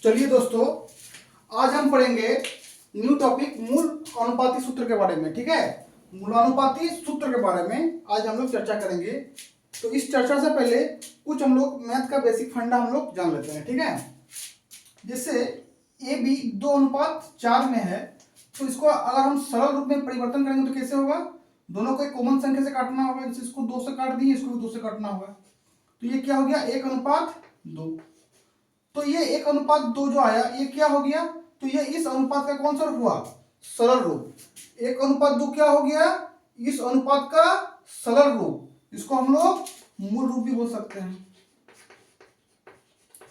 चलिए दोस्तों, आज हम पढ़ेंगे न्यू टॉपिक मूल अनुपाती सूत्र के बारे में। ठीक है, मूलानुपाती सूत्र के बारे में आज हम लोग चर्चा करेंगे। तो इस चर्चा से पहले कुछ हम लोग मैथ का बेसिक फंडा हम लोग जान लेते हैं। ठीक है, जैसे ए बी 2:4 में है, तो इसको अगर हम सरल रूप में परिवर्तन करेंगे तो कैसे होगा? दोनों को एक कॉमन संख्या से काटना होगा। जैसे इसको 2 से काट दिए, इसको भी 2 से काटना होगा, तो ये क्या हो गया? 1:2। तो ये 1:2 जो आया, ये क्या हो गया? तो ये इस अनुपात का कौन सा रूप हुआ? सरल रूप। 1:2 क्या हो गया? इस अनुपात का सरल रूप। इसको हम लोग मूल रूप भी बोल सकते हैं।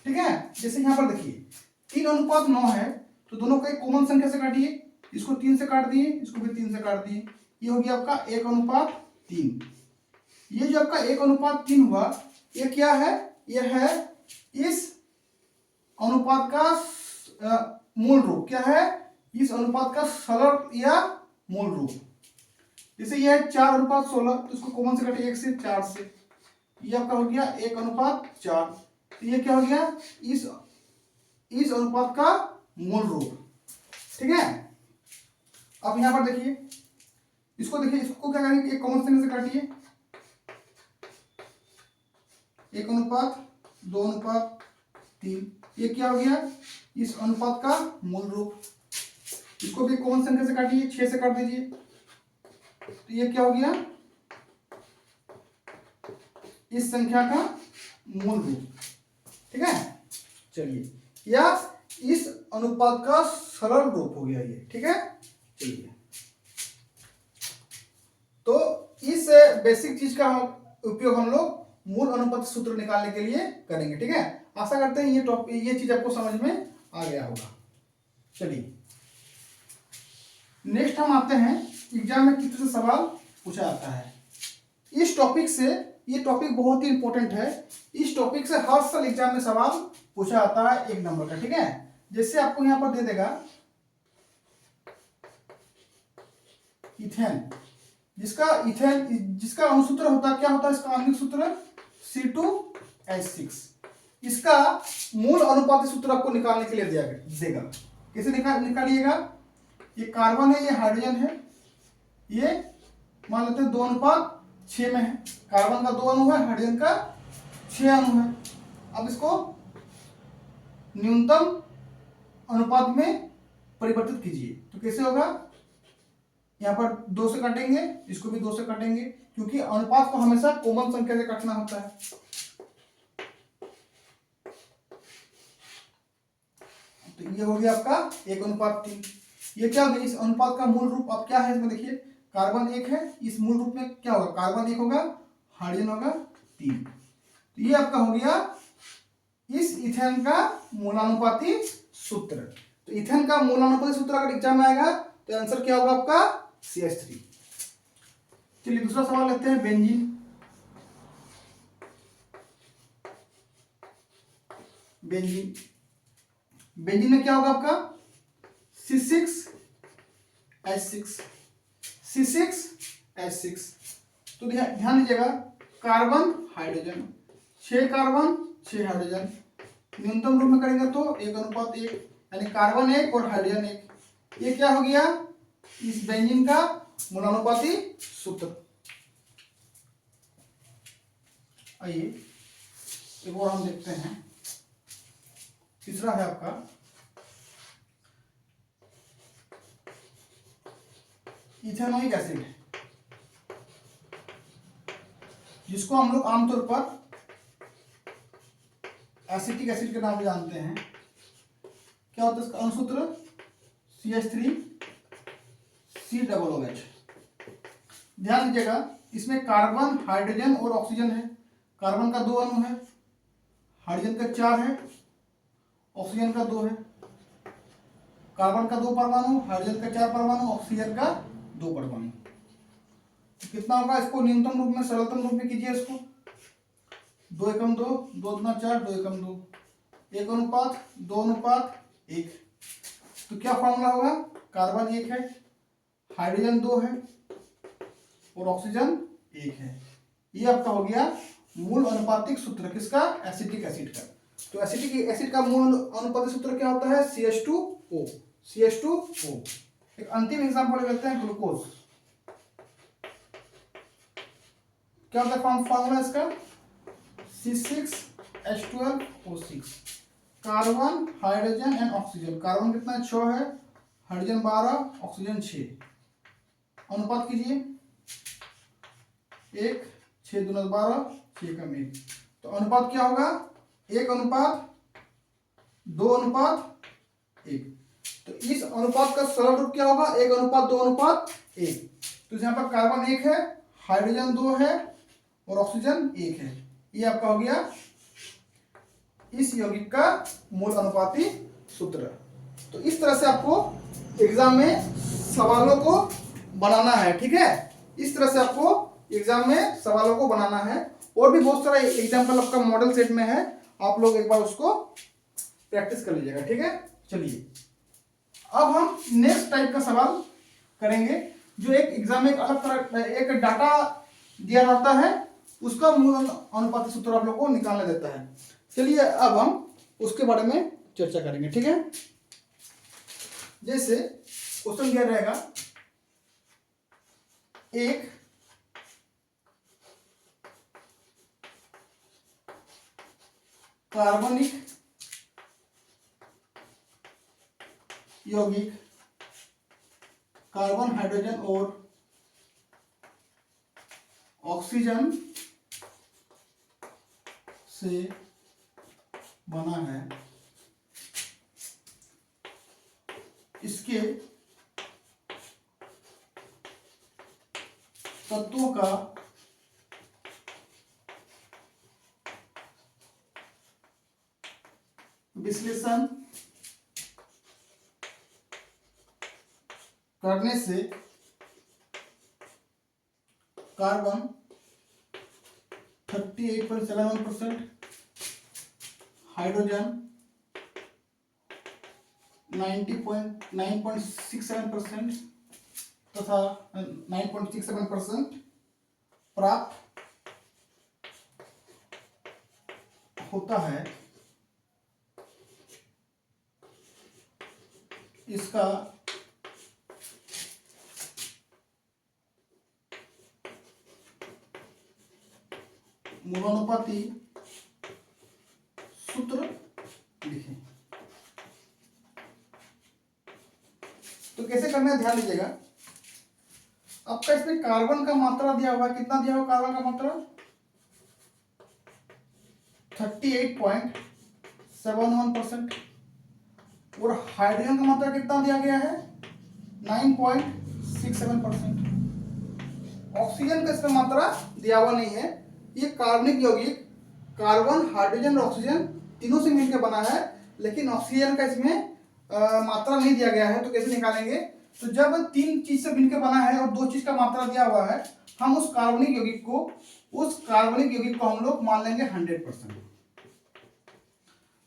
ठीक है, जैसे यहां पर देखिए 3:9 है, तो दोनों को एक कॉमन संख्या से काटिए। इसको 3 से काट दिए, इसको भी 3 से काट दिए, ये हो गया आपका 1:3। ये जो आपका 1:3 हुआ, ये क्या है? ये है इस अनुपात का मूल रूप। क्या है? इस अनुपात का सरल या मूल रूप। जैसे ये है 4:16, तो इसको कॉमन से काटे 1 से 4 से, ये आपका हो गया 1:4। तो ये क्या हो गया? इस अनुपात का मूल रूप। ठीक है, अब यहां पर देखिए, इसको देखिए, इसको क्या करेंगे? एक कॉमन संख्या से काटिए। 1:2:3, ये क्या हो गया? इस अनुपात का मूल रूप। इसको भी कॉमन संख्या से काटिए, 6 से काट दीजिए, तो ये क्या हो गया? इस संख्या का मूल रूप। ठीक है, चलिए, या इस अनुपात का सरल रूप हो गया ये। ठीक है, चलिए, तो इस बेसिक चीज का उपयोग हम लोग मूल अनुपात सूत्र निकालने के लिए करेंगे। ठीक है, आशा करते हैं ये चीज आपको समझ में आ गया होगा। चलिए, नेक्स्ट हम आते हैं, एग्जाम में किस तरह से सवाल पूछा जाता है इस टॉपिक से। ये टॉपिक बहुत ही इंपॉर्टेंट है। इस टॉपिक से हर साल एग्जाम में सवाल पूछा जाता है 1 नंबर का। ठीक है, जैसे आपको यहां पर दे देगा इथेन, जिसका अनुसूत्र होता क्या होता है? इसका आणविक सूत्र C2H6। इसका मूल अनुपाती सूत्र आपको निकालने के लिए देगा। कैसे निकालिएगा? ये कार्बन है, ये हाइड्रोजन है, ये मान लेते हैं 2:6 में है। कार्बन का 2 अणु है, हाइड्रोजन का 6 अणु है। अब इसको न्यूनतम अनुपात में परिवर्तित कीजिए, तो कैसे होगा? यहाँ पर 2 से काटेंगे, इसको भी 2 से काटेंगे, क्योंकि अनुपात को हमेशा कॉमन संख्या से काटना होता है। तो ये हो गया आपका 1:3। ये क्या हो गया? इस अनुपात का मूल रूप अब क्या है? इसमें देखिए, कार्बन 1 है, इस मूल रूप में क्या होगा? कार्बन 1 होगा, हाइड्रोजन होगा 3। तो ये आपका हो गया इस इथेन का मूलानुपाती सूत्र। तो इथेन का मूलानुपाती सूत्र अगर एग्जाम में आएगा तो आंसर क्या होगा आपका? CH3। चलिए, दूसरा सवाल लेते हैं, बेंजीन। बेंजीन में क्या होगा आपका? C6H6। तो ध्यान दीजिएगा, कार्बन हाइड्रोजन, 6 कार्बन 6 हाइड्रोजन, न्यूनतम रूप में करेंगे तो 1:1, यानी कार्बन 1 और हाइड्रोजन 1। ये क्या हो गया? इस बेंजीन का मूलानुपाती सूत्र। आइए एक और हम देखते हैं, तीसरा है आपका इथेनोइक एसिड, जिसको हम लोग आमतौर पर एसिटिक एसिड के नाम से जानते हैं। क्या होता है इसका अनुसूत्र? CH3COOH। ध्यान दीजिएगा, इसमें कार्बन, हाइड्रोजन और ऑक्सीजन है। कार्बन का 2 अणु है, हाइड्रोजन का 4 है, ऑक्सीजन का 2 है। कार्बन का 2 परमाणु, हाइड्रोजन का 4 परमाणु, ऑक्सीजन का 2 परमाणु। कितना होगा? इसको न्यूनतम रूप में, सरलतम रूप में कीजिए। इसको 2:2, 2×4, 2:2, 1:2:1। तो क्या फॉर्मूला होगा? कार्बन 1 है, हाइड्रोजन 2 है और ऑक्सीजन 1 है। ये आपका हो गया मूल अनुपातिक सूत्र। किसका? एसिटिक एसिड का। तो एसिटिक एसिड का मूल अनुपाती सूत्र क्या होता है? CH2O। CH2O। एक अंतिम एग्जांपल लेते हैं, ग्लूकोज। क्या होता है फॉर्मूला इसका? C6H12O6। Carbon, hydrogen and oxygen. Carbon कितना है? 6 है, हाइड्रोजन 12, ऑक्सीजन 6। अनुपात कीजिए, 1, 6 दूना 12, 6 का 1। तो अनुपात क्या होगा? 1:2:1। तो इस अनुपात का सरल रूप क्या होगा? 1:2:1। तो यहाँ पर कार्बन 1 है, हाइड्रोजन 2 है और ऑक्सीजन 1 है। ये आपका हो गया इस यौगिक का मूल अनुपाती सूत्र। तो इस तरह से आपको एग्जाम में सवालों को बनाना है, ठीक है? इस तरह से आपको एग्जाम में सवालों को बनाना है। और भी बहुत सारा एग्जाम्पल आपका मॉडल सेट में है, आप लोग एक बार उसको प्रैक्टिस कर लीजिएगा, ठीक है? चलिए अब हम नेक्स्ट टाइप का सवाल करेंगे, जो एक एग्जाम में एक अलग तरह एक डाटा दिया रहता है, उसका मूल अनुपाती सूत्र आप लोग को निकालने देता है। चलिए अब हम उसके बारे में चर्चा करेंगे, ठीक है? जैसे क्वेश्चन दिया रहेगा, एक कार्बनिक यौगिक कार्बन, हाइड्रोजन और ऑक्सीजन से बना है। इसके तत्वों का विश्लेषण करने से कार्बन 38.71%, हाइड्रोजन 9.67% तथा 9.67% प्राप्त होता है। इसका मूलानुपाती सूत्र लिखें। तो कैसे करना है ध्यान दीजिएगा। आपका इसमें कार्बन का मात्रा दिया हुआ है, कितना दिया हुआ कार्बन का मात्रा? 38.71%। और हाइड्रोजन का मात्रा कितना दिया गया है? 9.67%। ऑक्सीजन का इसमें मात्रा दिया हुआ नहीं है। ये कार्बनिक यौगिक कार्बन, हाइड्रोजन और ऑक्सीजन तीनों से मिलकर बना है, लेकिन ऑक्सीजन का इसमें मात्रा नहीं दिया गया है। तो कैसे निकालेंगे? तो जब 3 चीज से मिलकर बना है और 2 चीज का मात्रा दिया हुआ है, हम उस कार्बनिक यौगिक को हम लोग मान लेंगे 100%।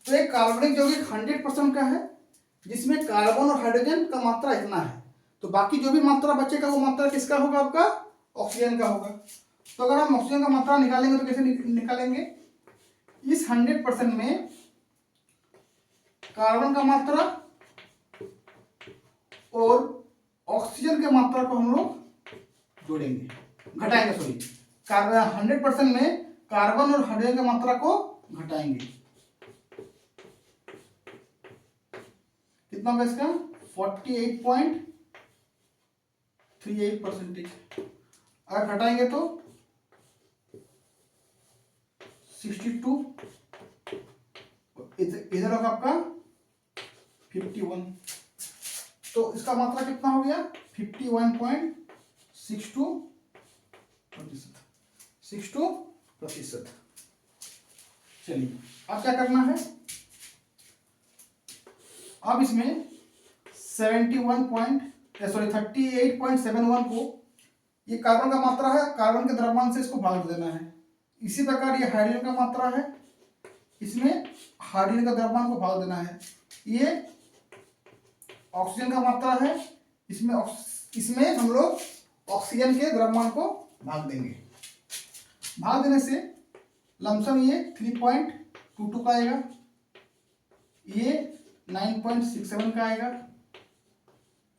तो एक कार्बनिक यौगिक 100% का है, जिसमें कार्बन और हाइड्रोजन का मात्रा इतना है। तो बाकी जो भी मात्रा बचेगा वो मात्रा किसका होगा? आपका ऑक्सीजन का होगा। तो अगर हम ऑक्सीजन का मात्रा निकालेंगे तो कैसे निकालेंगे? इस 100% में कार्बन का मात्रा और ऑक्सीजन के मात्रा को हम लोग जोड़ेंगे, घटाएंगे, सॉरी। 100% में कार्बन और हाइड्रोजन की मात्रा को घटाएंगे। कितना होगा इसका? 48.38%। अगर घटाएंगे तो 62, इधर होगा आपका 51। तो इसका मात्रा कितना हो गया? 51.62%। चलिए अब क्या करना है? अब इसमें 38.71 को, ये कार्बन का मात्रा है, कार्बन के द्रव्यमान से इसको भाग देना है। इसी प्रकार ये हाइड्रोजन का मात्रा है, इसमें हाइड्रोजन का द्रव्यमान को भाग देना है। ये ऑक्सीजन का मात्रा है, इसमें हम लोग ऑक्सीजन के द्रव्यमान को भाग देंगे। भाग देने से लमसम ये 3.22 का आएगा। ये 9.67 का आएगा,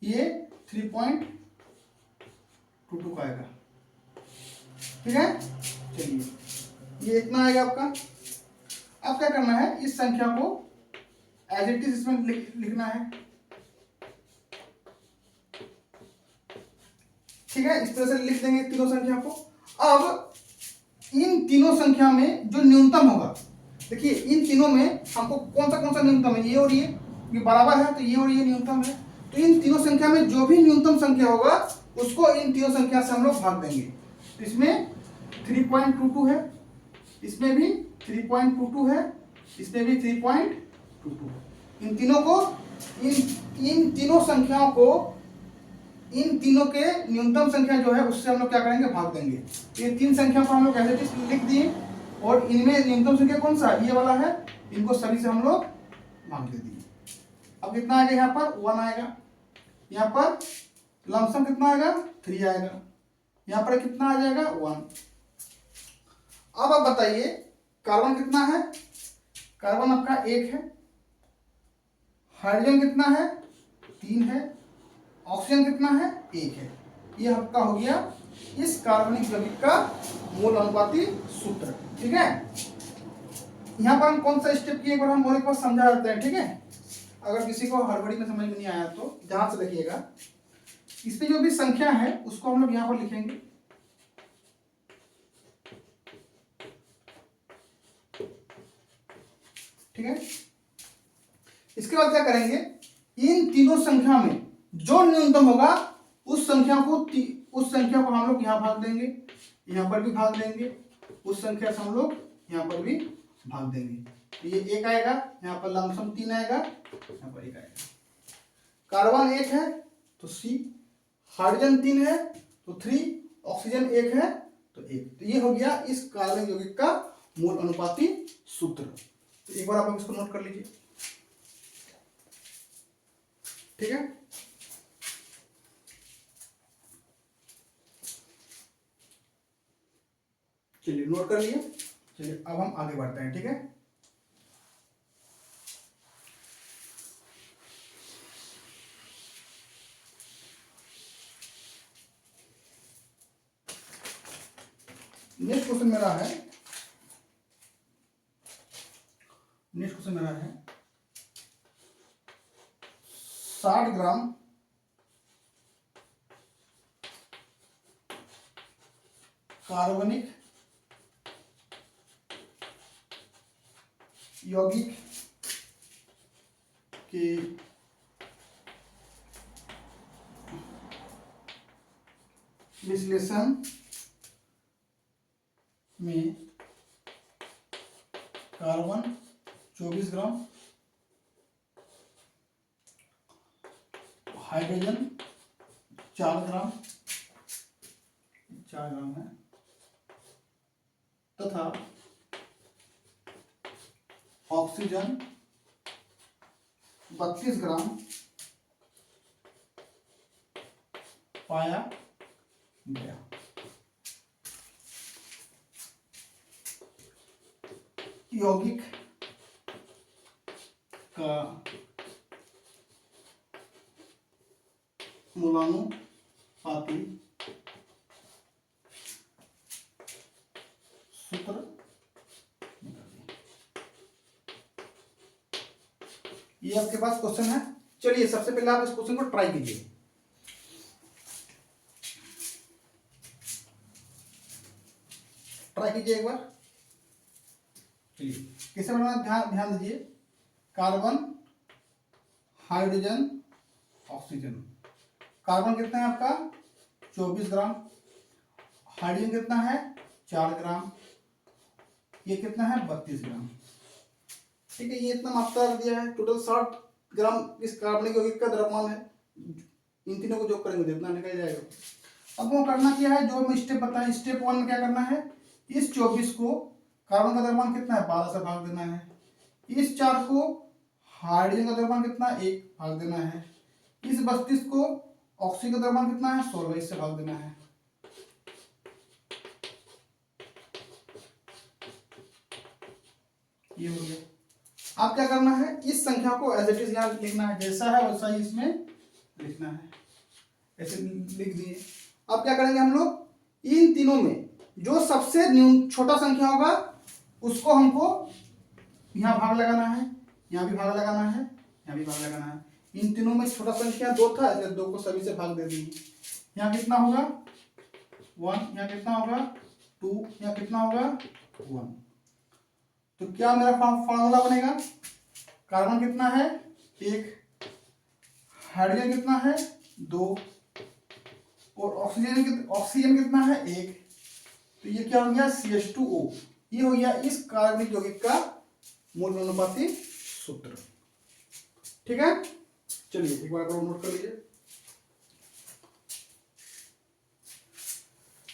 ये 3.22 का आएगा। ठीक है, चलिए ये इतना आएगा आपका। अब क्या करना है, इस संख्या को एज इट इज इसमें लिखना है। ठीक है, इस तरह से लिख देंगे तीनों संख्या को। अब इन तीनों संख्या में जो न्यूनतम होगा, देखिए इन तीनों में हमको कौन सा न्यूनतम है, ये और ये बराबर है, तो ये और ये न्यूनतम है। तो इन तीनों संख्या में जो भी न्यूनतम संख्या होगा उसको इन तीनों संख्या से हम लोग भाग देंगे। तो इसमें 3.22 है, इसमें भी 3.22 है, इसमें भी 3.22। इन तीनों को इन तीनों संख्याओं को इन तीनों के न्यूनतम संख्या जो है उससे हम लोग क्या करेंगे, भाग देंगे। ये तीन संख्या को हम लोग ऐसे लिख दिए, और इनमें न्यूनतम संख्या कौन सा, ये वाला है, इनको सभी से हम लोग भाग दे दिए। अब कितना आएगा, यहाँ पर 1 आएगा, यहाँ पर लमसम कितना आएगा, 3 आएगा, यहाँ पर कितना आ जाएगा, 1। अब आप बताइए कार्बन कितना है, कार्बन आपका 1 है, हाइड्रोजन कितना है, 3 है, ऑक्सीजन कितना है, 1 है। ये आपका हो गया इस कार्बनिक यौगिक का मोल अनुपाती सूत्र। ठीक है, यहाँ पर हम कौन सा स्टेप किए, एक बार हम और एक बार समझा देते हैं। ठीक है, अगर किसी को हड़बड़ी में समझ में नहीं आया तो ध्यान से देखिएगा। इसमें जो भी संख्या है उसको हम लोग यहाँ पर लिखेंगे। ठीक है, इसके बाद क्या करेंगे, इन तीनों संख्या में जो न्यूनतम होगा उस संख्या को हम लोग यहाँ भाग देंगे, यहाँ पर भी भाग देंगे, उस संख्या से हम लोग यहाँ पर भी भाग देंगे। तो ये 1 आएगा, यहाँ पर लमसम 3 आएगा, यहाँ पर 1 आएगा। कार्बन 1 है तो C, हाइड्रोजन 3 है तो 3, ऑक्सीजन 1 है तो 1। तो ये हो गया इस कार्बनिक यौगिक का मोल अनुपाती सूत्र। तो एक बार आप इसको नोट कर लीजिए। ठीक है, चलिए नोट कर लिए। चलिए अब हम आगे बढ़ते हैं। ठीक है, नेक्स्ट क्वेश्चन मेरा है 60 ग्राम कार्बनिक यौगिक के विश्लेषण में कार्बन 24 ग्राम, हाइड्रोजन 4 ग्राम है, तथा ऑक्सीजन 32 ग्राम पाया गया। यौगिक का मोलानुपाती सूत्र ये आपके पास क्वेश्चन है। चलिए सबसे पहले आप इस क्वेश्चन को ट्राई कीजिए। ट्राई कीजिए एक बार। चलिए कैसे बनाना, ध्यान दीजिए। Carbon, hydrogen, oxygen. कार्बन कितना है आपका 24 ग्राम, हाइड्रोजन कितना है 4 ग्राम, ये कितना है 32 ग्राम। ठीक है, ये इतना मात्रा दिया है। टोटल 60 ग्राम इस कार्बनिक यौगिक का द्रव्यमान है। इन तीनों को जोड़ करेंगे तो इतना निकल जाएगा। अब वो करना क्या है, जो हमें स्टेप बताया, स्टेप 1 में क्या करना है, इस 24 को कार्बन का द्रव्यमान कितना है 12 से भाग देना है। इस 4 को हाइड्रोजन का द्रव्यमान कितना 1 भाग देना है। इस 32 को ऑक्सीजन का द्रव्यमान कितना है 16, इससे भाग देना है। ये हो गया। आप क्या करना है, इस संख्या को एज इट इज यहाँ लिखना है, जैसा है वैसा ही इसमें लिखना है, ऐसे लिख दिए। अब क्या करेंगे हम लोग, इन तीनों में जो सबसे छोटा संख्या होगा उसको हमको यहाँ भाग लगाना है, यहाँ भी भाग लगाना है, यहाँ भी भाग लगाना है। इन तीनों में छोटा संख्या 2 था, इसलिए 2 को सभी से भाग दे दिए। यहाँ कितना होगा 1, यहाँ कितना होगा 2, यहाँ कितना होगा 1। तो क्या मेरा फॉर्मूला बनेगा, कार्बन कितना है 1, हाइड्रोजन कितना है 2 और ऑक्सीजन कितना है 1। तो ये क्या हो गया CH2O। ये हो गया इस कार्बनिक यौगिक का मूल अनुपाती सूत्र। ठीक है, चलिए एक बार आप नोट कर लीजिए।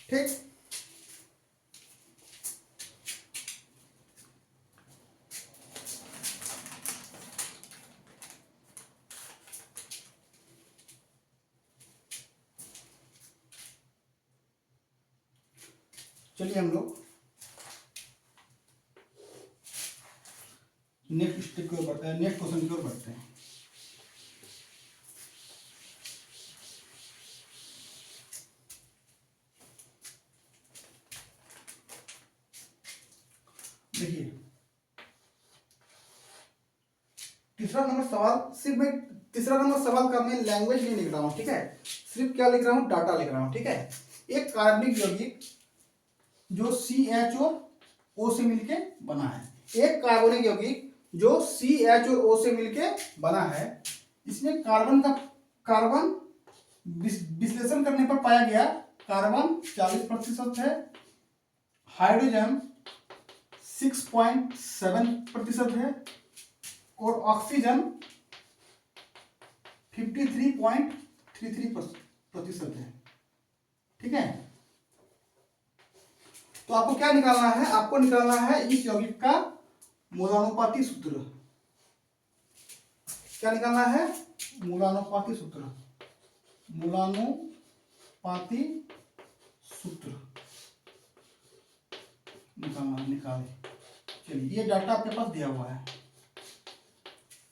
ठीक, चलिए हम लोग नेक्स्ट स्टेप की ओर बढ़ते हैं, नेक्स्ट क्वेश्चन की ओर बढ़ते हैं। देखिए तीसरा नंबर सवाल, सिर्फ मैं तीसरा नंबर सवाल का मैं लैंग्वेज नहीं लिख रहा हूँ, ठीक है, सिर्फ क्या लिख रहा हूँ, डाटा लिख रहा हूँ। ठीक है, एक कार्बनिक यौगिक जो CH और O से मिलके बना है, एक कार्बनिक यौगिक जो CH और O से मिलके बना है, इसमें कार्बन विश्लेषण करने पर पाया गया कार्बन 40% है, हाइड्रोजन 6.7% है और ऑक्सीजन 53.33% है। ठीक है, तो आपको क्या निकालना है, आपको निकालना है इस यौगिक का मूलानुपाती सूत्र। क्या निकालना है, मूलानुपाती सूत्र, मूलानुपाती सूत्र निकालना, निकाले। चलिए ये डाटा आपके पास दिया हुआ है,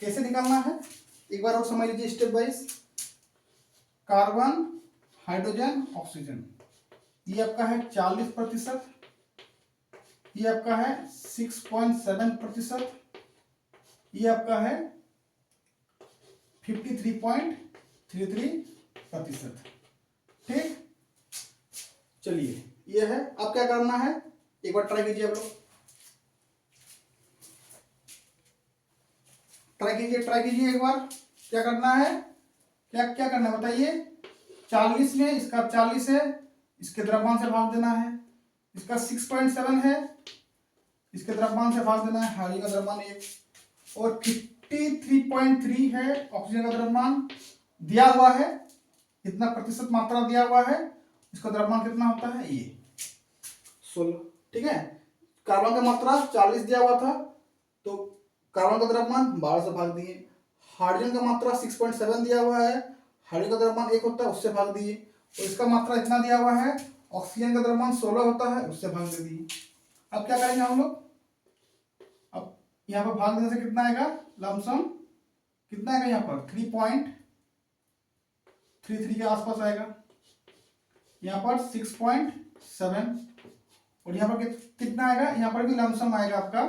कैसे निकालना है एक बार और समझ लीजिए step wise. Carbon, hydrogen, oxygen, ये आपका है 40%, ये आपका है 6.7%, ये आपका है 53.33%। ठीक, चलिए ये है। अब क्या करना है, एक बार ट्राई कीजिए आप लोग, ट्राई कीजिए एक बार। क्या करना है, क्या करना है बताइए। 40 में इसका 40 है, इसके द्रव्यमान से भाग देना है। इसका 6.7 है, इसके द्रव्यमान से भाग देना है, हाइड्रोजन का द्रव्यमान 1 और 53.3 है ऑक्सीजन का द्रव्यमान दिया हुआ है, इतना प्रतिशत मात्रा दिया हुआ है, इसका द्रव्यमान कितना होता है ये 16। ठीक है, कार्बन का मात्रा 40 दिया हुआ था तो कार्बन का द्रव्यमान 12 से भाग दिए। हाइड्रोजन का मात्रा 6.7 दिया हुआ है, हाइड्रोजन का द्रव्यमान 1 होता है उससे भाग दिए, और इसका मात्रा इतना दिया हुआ है, ऑक्सीजन का द्रव्यमान 16 होता है उससे भाग दे दिए। अब क्या करेंगे हम लोग, अब यहाँ पर भाग देने से कितना आएगा, लमसम कितना आएगा, यहाँ पर 3.33 के आसपास आएगा, यहाँ पर 6.7 और यहाँ पर कितना आएगा, यहाँ पर भी लमसम आएगा आपका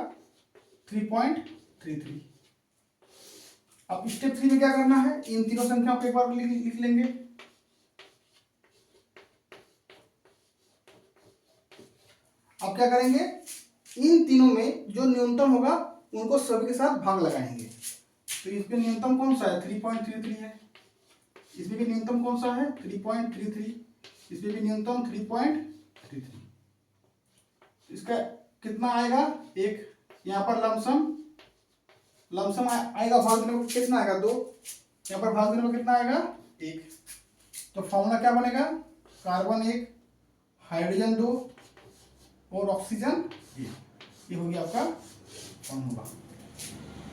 3.33। अब स्टेप 3 में क्या करना है, इन तीनों संख्याओं को एक बार लिख लेंगे। अब क्या करेंगे, इन तीनों में जो न्यूनतम होगा उनको सभी के साथ भाग लगाएंगे। तो इसमें न्यूनतम कौन सा है, 3.33 है, इसमें भी न्यूनतम कौन सा है 3.33, इसमें भी न्यूनतम 3.33। इसका कितना आएगा 1, यहाँ पर लमसम आएगा, भाग देने को कितना आएगा 2, यहाँ पर भाग देने को कितना आएगा 1। तो फॉर्मूला क्या बनेगा, कार्बन 1, हाइड्रोजन 2 और ऑक्सीजन 1। ये हो गया आपका फॉर्मूला,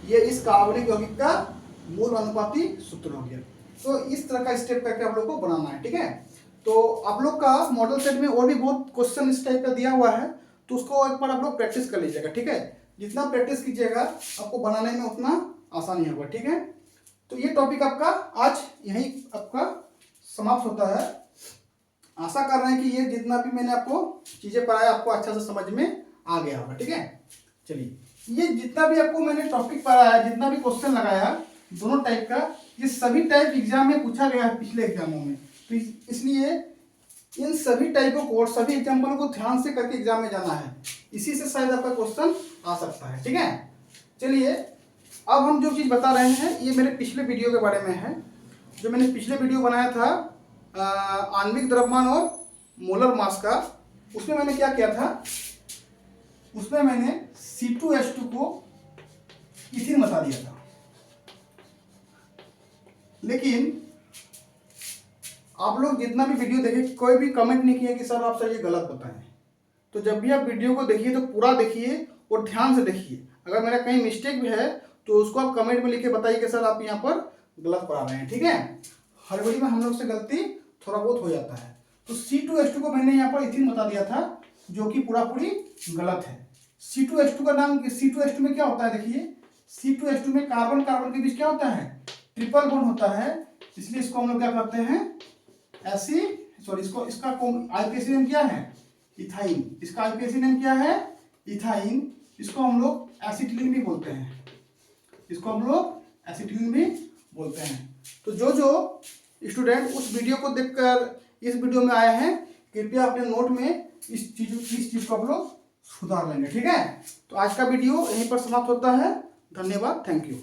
ये इस कार्बनिक यौगिक का मूल अनुपाती सूत्र हो गया। तो इस तरह का स्टेप करके आप लोग को बनाना है। ठीक है, तो आप लोग का मॉडल सेट में और भी बहुत क्वेश्चन इस टाइप का दिया हुआ है, तो उसको एक बार आप लोग प्रैक्टिस कर लीजिएगा। ठीक है, जितना प्रैक्टिस कीजिएगा आपको बनाने में उतना आसानी होगा, ठीक है। तो ये टॉपिक आपका आज यहीं आपका समाप्त होता है। आशा कर रहे हैं कि ये जितना भी मैंने आपको चीज़ें पढ़ाया आपको अच्छा से समझ में आ गया होगा, ठीक है। चलिए, ये जितना भी आपको मैंने टॉपिक पढ़ाया, जितना भी क्वेश्चन लगाया दोनों टाइप का, ये सभी टाइप एग्जाम में पूछा गया है पिछले एग्जामों में। तो इसलिए इन सभी टाइपों को और सभी एग्जाम्पलों को ध्यान से करके एग्जाम में जाना है, इसी से शायद आपका क्वेश्चन आ सकता है, ठीक है। चलिए, अब हम जो चीज़ बता रहे हैं ये मेरे पिछले वीडियो के बारे में है। जो मैंने पिछले वीडियो बनाया था आणविक द्रव्यमान और मोलर मास का, उसमें मैंने क्या किया था, उसमें मैंने C2H2 को इथिन बता दिया था। लेकिन आप लोग जितना भी वीडियो देखे, कोई भी कमेंट नहीं किया कि सर आप सर ये गलत बताएं। तो जब भी आप वीडियो को देखिए तो पूरा देखिए और ध्यान से देखिए। अगर मेरा कहीं मिस्टेक भी है तो उसको आप कमेंट में लिख के बताइए कि सर आप यहाँ पर गलत पढ़ा रहे हैं, ठीक है। हर वीडियो में हम लोग से गलती थोड़ा बहुत हो जाता है। तो C2H2 को मैंने यहाँ पर इथिन बता दिया था, जो कि पूरा पूरी गलत है। C2H2 का नाम, C2H2 में क्या होता है, देखिए C2H2 में कार्बन कार्बन के बीच क्या होता है, ट्रिपल बॉन्ड होता है। इसलिए इसको हम लोग क्या करते हैं, इसका आईपीएसी नेम क्या है, इथाइन। इसका आईपीएसी नेम क्या है, इथाइन। इसको हम लोग एसिटिलीन भी बोलते हैं, इसको हम लोग एसिटिलीन भी बोलते हैं। तो जो स्टूडेंट उस वीडियो को देखकर इस वीडियो में आए हैं, कृपया अपने नोट में इस चीज को आप लोग सुधार लेंगे, ठीक है। तो आज का वीडियो यहीं पर समाप्त होता है। धन्यवाद, थैंक यू।